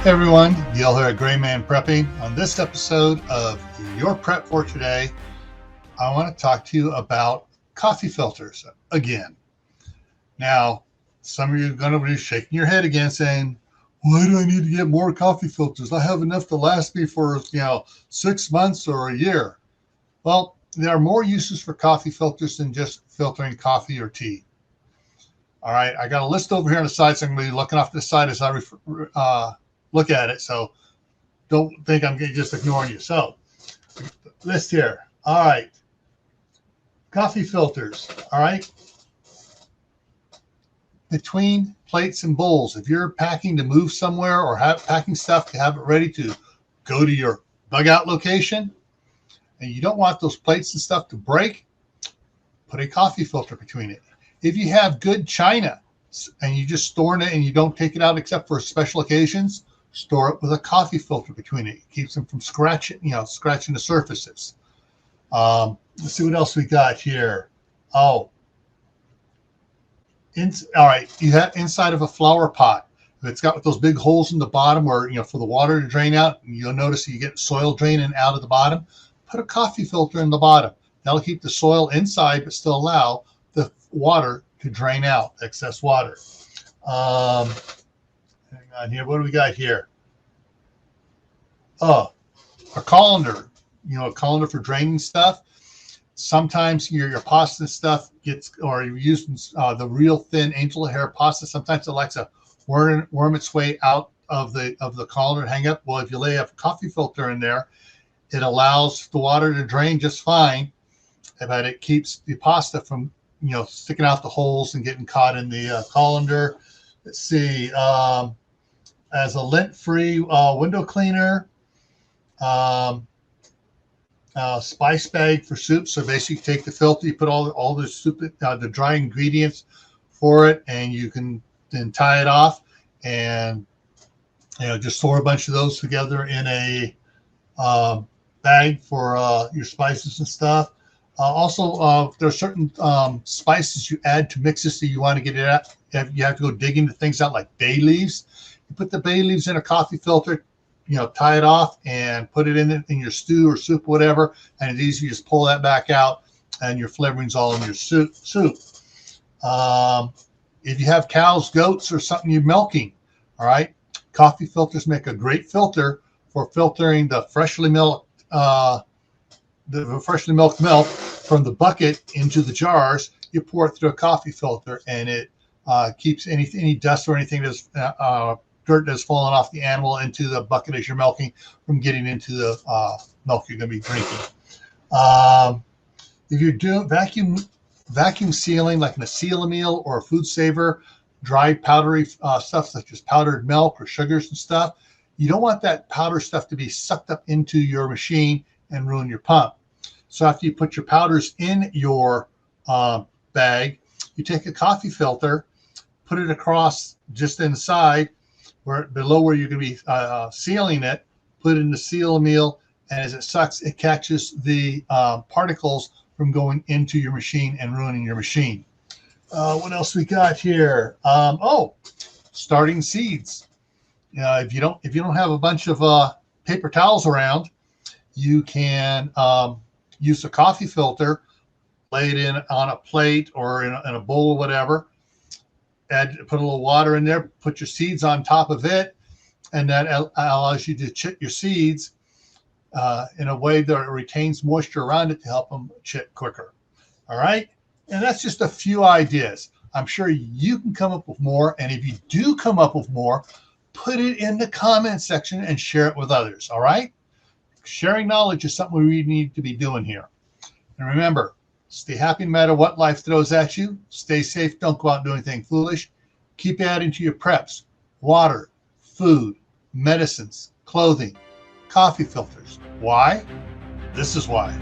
Hey everyone, Gil here at Grayman Prepping. On this episode of Your Prep for Today, I want to talk to you about coffee filters again. Now, some of you are going to be shaking your head again saying, why do I need to get more coffee filters? I have enough to last me for 6 months or a year. Well, there are more uses for coffee filters than just filtering coffee or tea. All right, I got a list over here on the side, so I'm going to be looking off to the side as I look at it. So don't think I'm just ignoring you. So list here. All right. Coffee filters. All right. Between plates and bowls, if you're packing to move somewhere or packing stuff to have it ready to go to your bug out location, and you don't want those plates and stuff to break, put a coffee filter between it. If you have good china and you just store it and you don't take it out except for special occasions, store it with a coffee filter between it. It keeps them from scratching the surfaces. Let's see what else we got here. All right. You have inside of a flower pot. If it's got those big holes in the bottom where, for the water to drain out, you'll notice you get soil draining out of the bottom. Put a coffee filter in the bottom. That'll keep the soil inside, but still allow the water to drain out, excess water. Hang on here. What do we got here? Oh, a colander. A colander for draining stuff. Sometimes your pasta stuff or you're using the real thin angel hair pasta. Sometimes it likes to worm its way out of the colander and hang up. Well, if you lay a coffee filter in there, it allows the water to drain just fine, but it keeps the pasta from sticking out the holes and getting caught in the colander. Let's see. As a lint-free window cleaner. Spice bag for soup. So basically, you take the filter, you put all the soup, the dry ingredients for it, and you can then tie it off and just store a bunch of those together in a bag for your spices and stuff. Also, there are certain spices you add to mixes that you want to get it out. You have to go dig into things out like bay leaves. You put the bay leaves in a coffee filter, tie it off and put it in your stew or soup, whatever. And it's easy to just pull that back out and your flavoring's all in your soup. If you have cows, goats, or something you're milking, all right, coffee filters make a great filter for filtering the freshly milked milk from the bucket into the jars. You pour it through a coffee filter, and it keeps any dust or anything that's dirt that's fallen off the animal into the bucket as you're milking from getting into the milk you're going to be drinking. If you're doing vacuum sealing, like in a Seal-A-Meal or a Food Saver, dry powdery stuff such as powdered milk or sugars and stuff, you don't want that powder stuff to be sucked up into your machine and ruin your pump. So after you put your powders in your bag, you take a coffee filter, put it across just inside, below where you're going to be sealing it, put it in the Seal-A-Meal, and as it sucks, it catches the particles from going into your machine and ruining your machine. What else we got here? Starting seeds. If you don't have a bunch of paper towels around, you can use a coffee filter, lay it in on a plate or in a bowl or whatever. Put a little water in there, put your seeds on top of it, and that allows you to chit your seeds in a way that it retains moisture around it to help them chit quicker. All right? And that's just a few ideas. I'm sure you can come up with more, and if you do come up with more, put it in the comment section and share it with others. All right? Sharing knowledge is something we need to be doing here. And remember, stay happy no matter what life throws at you. Stay safe. Don't go out and do anything foolish. Keep adding to your preps: water, food, medicines, clothing, coffee filters. Why? This is why.